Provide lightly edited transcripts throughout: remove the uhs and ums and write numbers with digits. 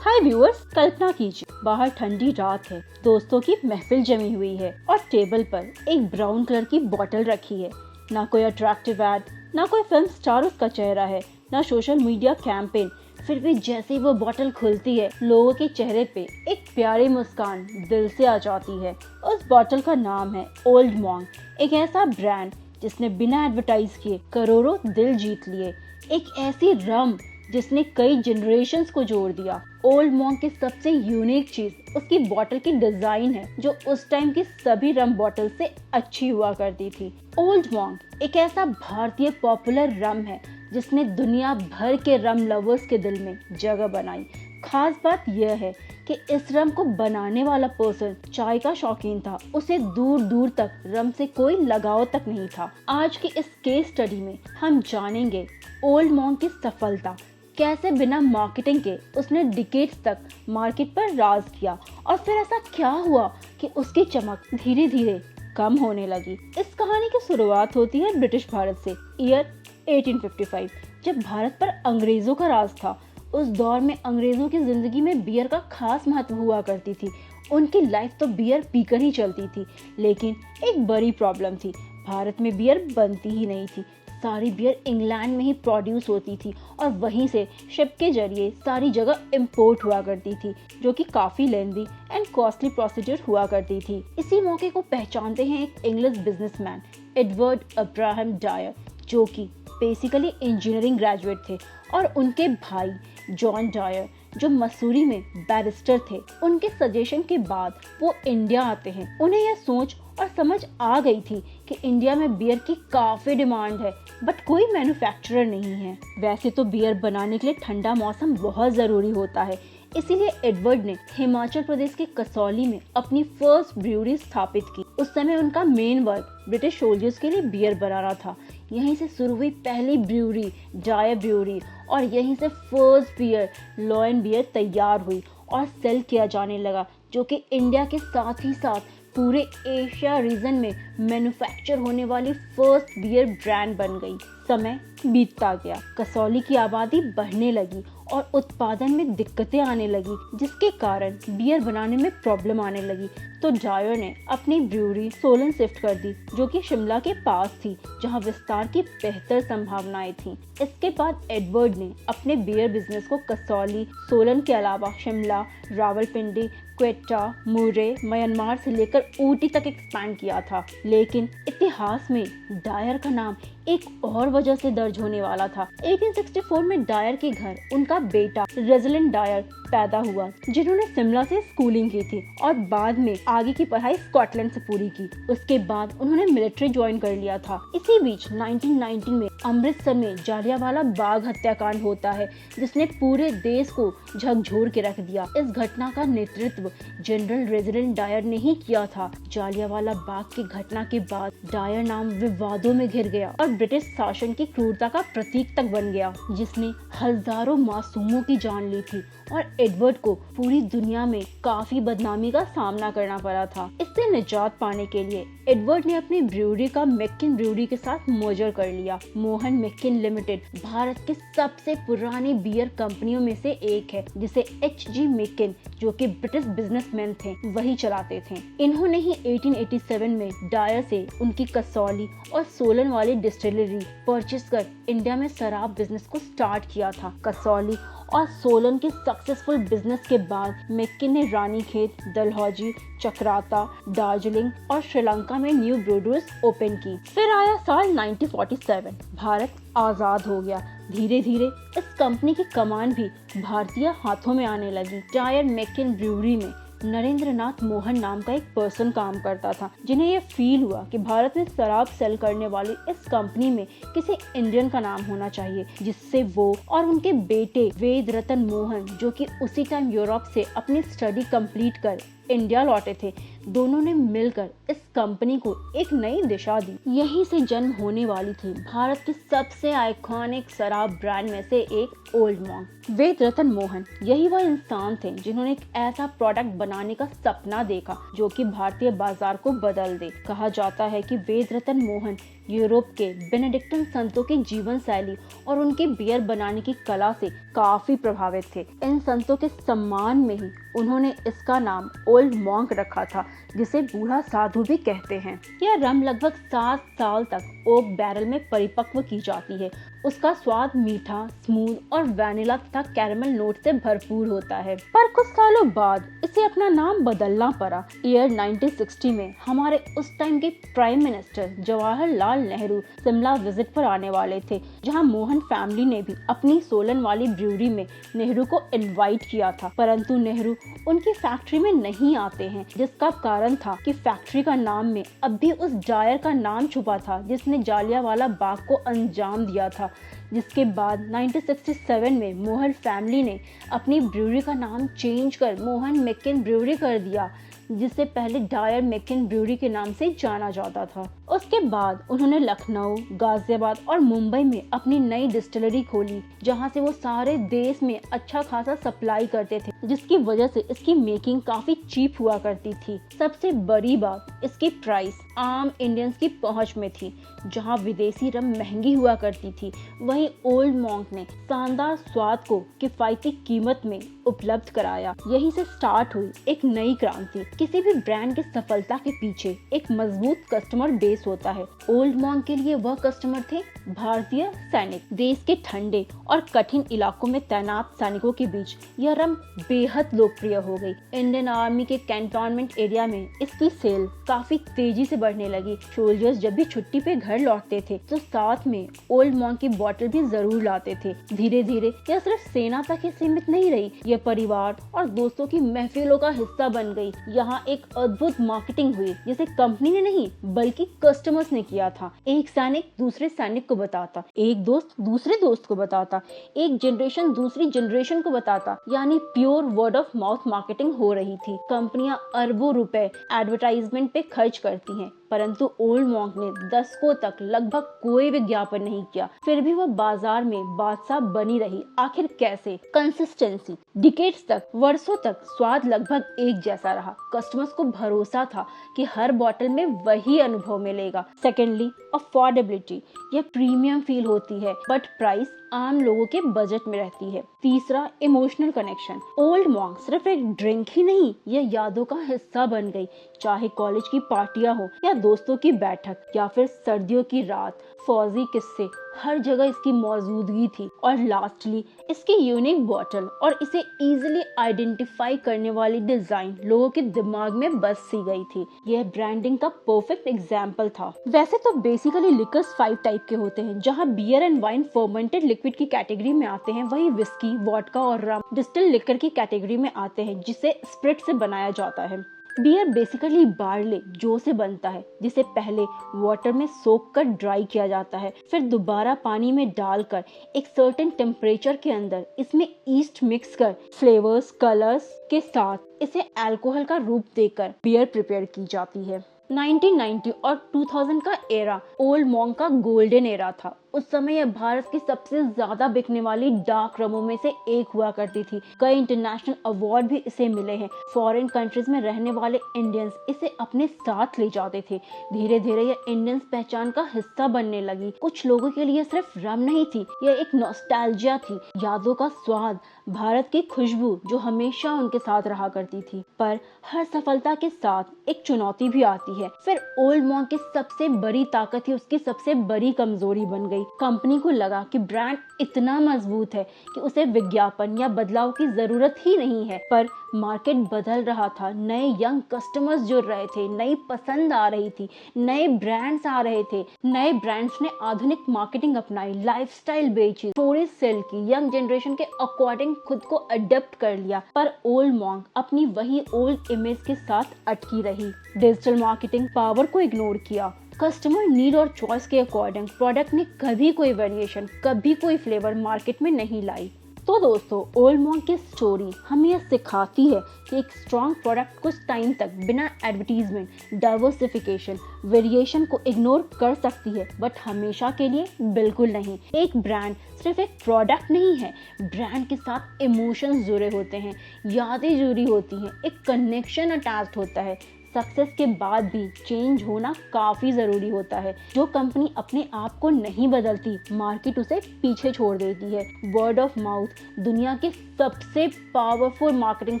हाय viewers, कल्पना कीजिए बाहर ठंडी रात है, दोस्तों की महफिल जमी हुई है और टेबल पर एक ब्राउन कलर की बोतल रखी है। ना कोई अट्रैक्टिव एड, ना कोई फिल्म स्टार उसका चेहरा है, ना सोशल मीडिया कैंपेन। फिर भी जैसे ही वो बोतल खुलती है, लोगों के चेहरे पे एक प्यारी मुस्कान दिल से आ जाती है। उस बोतल का नाम है ओल्ड मॉन्क, एक ऐसा ब्रांड जिसने बिना एडवर्टाइज किए करोड़ों दिल जीत लिए। एक ऐसी रम जिसने कई जनरेशन्स को जोड़ दिया। ओल्ड मॉन्क की सबसे यूनिक चीज उसकी बोतल की डिजाइन है, जो उस टाइम की सभी रम बोतल से अच्छी हुआ करती थी। ओल्ड मॉन्क एक ऐसा भारतीय पॉपुलर रम है जिसने दुनिया भर के रम लवर्स के दिल में जगह बनाई। खास बात यह है कि इस रम को बनाने वाला पर्सन चाय का शौकीन था। उसे दूर दूर तक रम से कोई लगाव तक नहीं था। आज की इस केस स्टडी में हम जानेंगे ओल्ड मॉन्क की सफलता, कैसे बिना मार्केटिंग के उसने डिकेड्स तक मार्केट पर राज किया, और फिर ऐसा क्या हुआ कि उसकी चमक धीरे धीरे कम होने लगी। इस कहानी की शुरुआत होती है ब्रिटिश भारत से, ईयर 1855, जब भारत पर अंग्रेजों का राज था। उस दौर में अंग्रेजों की जिंदगी में बियर का खास महत्व हुआ करती थी। उनकी लाइफ तो बियर पीकर ही चलती थी, लेकिन एक बड़ी प्रॉब्लम थी, भारत में बियर बनती ही नहीं थी। सारी बियर इंग्लैंड में ही प्रोड्यूस होती थी और वहीं से शिप के जरिए सारी जगह इंपोर्ट हुआ करती थी, जो कि काफी लेंदी एंड कॉस्टली प्रोसीजर हुआ करती थी। इसी मौके को पहचानते हैं एक English businessman Edward Abraham Dyer, जो कि बेसिकली इंजीनियरिंग ग्रेजुएट थे, और उनके भाई जॉन डायर जो मसूरी में बैरिस्टर थे। उनके सजेशन के बाद वो इंडिया आते हैं। उन्हें यह सोच और समझ आ गई थी कि इंडिया में बियर की काफी डिमांड है, बट कोई मैन्युफैक्चरर नहीं है। वैसे तो बियर बनाने के लिए ठंडा मौसम बहुत जरूरी होता है, इसीलिए एडवर्ड ने हिमाचल प्रदेश के कसौली में अपनी फर्स्ट ब्रूअरी स्थापित की। उस समय उनका मेन वर्क ब्रिटिश सोल्जर्स के लिए बियर बनाना था। यहीं से शुरू हुई पहली ब्रूअरी डायर ब्रूअरी, और यहीं से फर्स्ट बियर लॉयन बियर तैयार हुई और सेल किया जाने लगा, जो कि इंडिया के साथ ही साथ पूरे एशिया रीजन में मैन्युफैक्चर होने वाली फर्स्ट बियर ब्रांड बन गई। समय बीतता गया, कसौली की आबादी बढ़ने लगी और उत्पादन में दिक्कतें आने लगी, जिसके कारण बियर बनाने में प्रॉब्लम आने लगी। तो डायर ने अपनी ब्रूअरी सोलन शिफ्ट कर दी, जो कि शिमला के पास थी, जहां विस्तार की बेहतर संभावनाएं थीं। इसके बाद एडवर्ड ने अपने बियर बिजनेस को कसौली, सोलन के अलावा शिमला, रावलपिंडी, क्वेटा, मुर्रे, म्यांमार से लेकर ऊटी तक एक्सपैंड किया था। लेकिन इतिहास में डायर का नाम एक और वजह से दर्ज होने वाला था। 1864 में डायर के घर उनका बेटा रेजिडेंट डायर पैदा हुआ, जिन्होंने शिमला से स्कूलिंग की थी और बाद में आगे की पढ़ाई स्कॉटलैंड से पूरी की। उसके बाद उन्होंने मिलिट्री ज्वाइन कर लिया था। इसी बीच 1919 में अमृतसर में जालियांवाला बाग हत्याकांड होता है, जिसने पूरे देश को झकझोर के रख दिया। इस घटना का नेतृत्व जनरल रेजिडेंट डायर ने ही किया था। जालियांवाला बाग की घटना के बाद डायर नाम विवादों में घिर गया और ब्रिटिश शासन की क्रूरता का प्रतीक तक बन गया, जिसने हजारों मासूमों की जान ली थी और एडवर्ड को पूरी दुनिया में काफी बदनामी का सामना करना पड़ा था। इससे निजात पाने के लिए एडवर्ड ने अपनी ब्रूअरी का मैकिन ब्रूअरी के साथ मर्जर कर लिया। मोहन मैकिन लिमिटेड भारत के सबसे पुरानी बियर कंपनियों में से एक है, जिसे H.G. मैकिन, जो कि ब्रिटिश बिजनेसमैन थे, वही चलाते थे। इन्होंने ही 1887 में डायर से उनकी कसौली और सोलन वाली डिस्टिलरी परचेस कर इंडिया में शराब बिजनेस को स्टार्ट किया था। कसौली और सोलन के सक्सेसफुल बिजनेस के बाद मैकिन ने रानीखेत, डलहौजी, चक्राता, दार्जिलिंग और श्रीलंका में न्यू ब्रूअरीज ओपन की। फिर आया साल 1947, भारत आजाद हो गया। धीरे धीरे इस कंपनी की कमान भी भारतीय हाथों में आने लगी। डायर मैकिन ब्रूअरी में नरेंद्र नाथ मोहन नाम का एक पर्सन काम करता था, जिन्हें यह फील हुआ कि भारत में शराब सेल करने वाली इस कंपनी में किसी इंडियन का नाम होना चाहिए, जिससे वो और उनके बेटे वेद रतन मोहन, जो कि उसी टाइम यूरोप से अपनी स्टडी कंप्लीट कर इंडिया लौटे थे, दोनों ने मिलकर इस कंपनी को एक नई दिशा दी। यहीं से जन्म होने वाली थी भारत की सबसे आइकॉनिक शराब ब्रांड में से एक ओल्ड मॉन्क। वेद रतन मोहन यही वह इंसान थे जिन्होंने एक ऐसा प्रोडक्ट बनाने का सपना देखा जो कि भारतीय बाजार को बदल दे। कहा जाता है कि वेद रतन मोहन यूरोप के बेनेडिक्टन संतों की जीवन शैली और उनके बियर बनाने की कला से काफी प्रभावित थे। इन संतों के सम्मान में ही उन्होंने इसका नाम ओल्ड मॉन्क रखा था, जिसे बूढ़ा साधु भी कहते हैं। यह रम लगभग 7 साल तक ओक बैरल में परिपक्व की जाती है। उसका स्वाद मीठा, स्मूथ और वैनिला तथा कैरमल नोट से भरपूर होता है। पर कुछ सालों बाद इसे अपना नाम बदलना पड़ा। ईयर 1960 में हमारे उस टाइम के prime minister Jawaharlal Nehru Shimla visit पर आने वाले थे, जहां मोहन फैमिली ने भी अपनी सोलन वाली ब्रूअरी में नेहरू को इनवाइट किया था। परंतु नेहरू उनकी फैक्ट्री में नहीं आते हैं, जिसका कारण था कि फैक्ट्री का नाम में अब भी उस डायर का नाम छुपा था जिसने जालियांवाला बाग को अंजाम दिया था। जिसके बाद 1967 में मोहन फैमिली ने अपनी ब्रूअरी का नाम चेंज कर मोहन मैकिन ब्रूअरी कर दिया, जिसे पहले डायर मैकिन ब्रूअरी के नाम से जाना जाता था। उसके बाद उन्होंने लखनऊ, गाजियाबाद और मुंबई में अपनी नई डिस्टिलरी खोली, जहां से वो सारे देश में अच्छा खासा सप्लाई करते थे, जिसकी वजह से इसकी मेकिंग काफी चीप हुआ करती थी। सबसे बड़ी बात इसकी प्राइस आम इंडियंस की पहुंच में थी। जहां विदेशी रम महंगी हुआ करती थी, वहीं ओल्ड मॉन्क ने शानदार स्वाद को किफायती कीमत में उपलब्ध कराया। यहीं से स्टार्ट हुई एक नई क्रांति। किसी भी ब्रांड की सफलता के पीछे एक मजबूत कस्टमर बेस होता है। ओल्ड मॉन्क के लिए वह कस्टमर थे भारतीय सैनिक। देश के ठंडे और कठिन इलाकों में तैनात सैनिकों के बीच यह रम बेहद लोकप्रिय हो गई। इंडियन आर्मी के कैंटोनमेंट एरिया में इसकी सेल काफी तेजी से बढ़ने लगी। सोल्जर्स जब भी छुट्टी पे घर लौटते थे तो साथ में ओल्ड मॉन्क की बोतल भी जरूर लाते थे। धीरे धीरे यह सिर्फ सेना तक ही सीमित नहीं रही, यह परिवार और दोस्तों की महफिलों का हिस्सा बन गई। यहाँ एक अद्भुत मार्केटिंग हुई, जिसे कंपनी ने नहीं बल्कि कस्टमर्स ने किया था। एक सैनिक दूसरे सैनिक को बताता, एक दोस्त दूसरे दोस्त को बताता, एक जनरेशन दूसरी जनरेशन को बताता, यानी pure word of mouth marketing हो रही थी। कंपनियां अरबों रुपए एडवर्टाइजमेंट पे खर्च करती हैं, परंतु ओल्ड मॉन्क ने दशकों तक लगभग कोई विज्ञापन नहीं किया। फिर भी वह बाजार में बादशाह बनी रही। आखिर कैसे? कंसिस्टेंसी। डिकेड्स तक, वर्षों तक स्वाद लगभग एक जैसा रहा। कस्टमर्स को भरोसा था कि हर बोतल में वही अनुभव मिलेगा। Secondly, affordability. यह प्रीमियम फील होती है, बट प्राइस आम लोगों के बजट में रहती है। तीसरा, इमोशनल कनेक्शन। ओल्ड मॉन्क सिर्फ एक ड्रिंक ही नहीं, यह यादों का हिस्सा बन गई। चाहे कॉलेज की पार्टियां हो या दोस्तों की बैठक या फिर सर्दियों की रात, फौजी किस्से, हर जगह इसकी मौजूदगी थी। और लास्टली, इसकी यूनिक बॉटल और इसे इजीली आइडेंटिफाई करने वाली डिजाइन लोगों के दिमाग में बस सी गई थी। यह ब्रांडिंग का परफेक्ट एग्जाम्पल था। वैसे तो बेसिकली लिकर्स 5 टाइप के होते हैं, जहां beer and wine fermented liquid की कैटेगरी में आते हैं, वही विस्की, वोडका और रम डिस्टिल लिकर की कैटेगरी में आते हैं, जिसे स्प्रिट से बनाया जाता है। बियर बेसिकली बार्ले जौ से बनता है, जिसे पहले वाटर में सोख कर ड्राई किया जाता है, फिर दोबारा पानी में डालकर एक सर्टेन टेम्परेचर के अंदर इसमें ईस्ट मिक्स कर फ्लेवर्स, कलर्स के साथ इसे अल्कोहल का रूप देकर बियर प्रिपेयर की जाती है। 1990 और 2000 का एरा ओल्ड मॉन्क का गोल्डन एरा था। उस समय यह भारत की सबसे ज्यादा बिकने वाली डार्क रमों में से एक हुआ करती थी। कई इंटरनेशनल अवार्ड भी इसे मिले हैं। फॉरेन कंट्रीज में रहने वाले इंडियंस इसे अपने साथ ले जाते थे। धीरे धीरे यह इंडियंस पहचान का हिस्सा बनने लगी। कुछ लोगों के लिए सिर्फ रम नहीं थी, यह एक नॉस्टैल्जिया थी, यादों का स्वाद, भारत की खुशबू जो हमेशा उनके साथ रहा करती थी। पर हर सफलता के साथ एक चुनौती भी आती है। फिर ओल्ड मॉन्क की सबसे बड़ी ताकत ही उसकी सबसे बड़ी कमजोरी बन गई। कंपनी को लगा कि ब्रांड इतना मजबूत है कि उसे विज्ञापन या बदलाव की जरूरत ही नहीं है। पर मार्केट बदल रहा था, नए यंग कस्टमर्स जुड़ रहे थे, नई पसंद आ रही थी, नए ब्रांड्स आ रहे थे। नए ब्रांड्स ने आधुनिक मार्केटिंग अपनाई, लाइफस्टाइल बेची, थोड़ी सेल की, यंग जनरेशन के अकॉर्डिंग खुद को अडेप्ट कर लिया। पर ओल्ड मॉन्क अपनी वही ओल्ड इमेज के साथ अटकी रही। डिजिटल मार्केटिंग पावर को इग्नोर किया। कस्टमर नीड और चॉइस के अकॉर्डिंग प्रोडक्ट ने कभी कोई वेरिएशन, कभी कोई फ्लेवर मार्केट में नहीं लाई। तो दोस्तों, ओल्ड मॉन्क की स्टोरी हमें यह सिखाती है कि एक स्ट्रॉन्ग प्रोडक्ट कुछ टाइम तक बिना एडवर्टीजमेंट, डाइवर्सिफिकेशन, वेरिएशन को इग्नोर कर सकती है, बट हमेशा के लिए बिल्कुल नहीं। एक ब्रांड सिर्फ एक प्रोडक्ट नहीं है, ब्रांड के साथ इमोशंस जुड़े होते हैं, यादें जुड़ी होती हैं, एक कनेक्शन अटैच्ड होता है। सक्सेस के बाद भी चेंज होना काफ़ी ज़रूरी होता है। जो कंपनी अपने आप को नहीं बदलती, मार्केट उसे पीछे छोड़ देती है। वर्ड ऑफ माउथ दुनिया की सबसे पावरफुल मार्केटिंग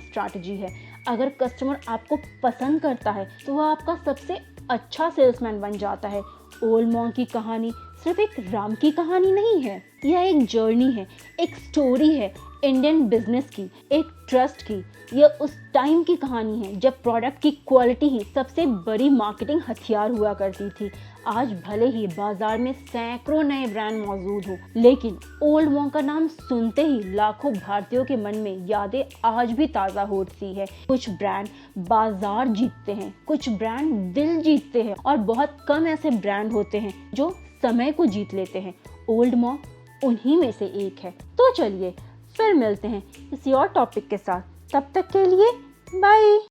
स्ट्रैटेजी है। अगर कस्टमर आपको पसंद करता है तो वह आपका सबसे अच्छा सेल्समैन बन जाता है। ओल्ड मॉन्क की कहानी सिर्फ एक राम की कहानी नहीं है, यह एक जर्नी है, एक स्टोरी है इंडियन बिजनेस की, एक ट्रस्ट की। यह उस टाइम की कहानी है जब प्रोडक्ट की क्वालिटी ही सबसे बड़ी मार्केटिंग हथियार हुआ करती थी। आज भले ही बाजार में सैकड़ों नए ब्रांड मौजूद हो, लेकिन ओल्ड मॉन्क का नाम सुनते ही लाखों भारतीयों के मन में यादें आज भी ताज़ा हो उठती है। कुछ ब्रांड बाजार जीतते हैं, कुछ ब्रांड दिल जीतते हैं और बहुत कम ऐसे ब्रांड होते हैं जो समय को जीत लेते हैं। ओल्ड मॉन्क उन्हीं में से एक है। तो चलिए फिर मिलते हैं किसी और टॉपिक के साथ। तब तक के लिए बाय।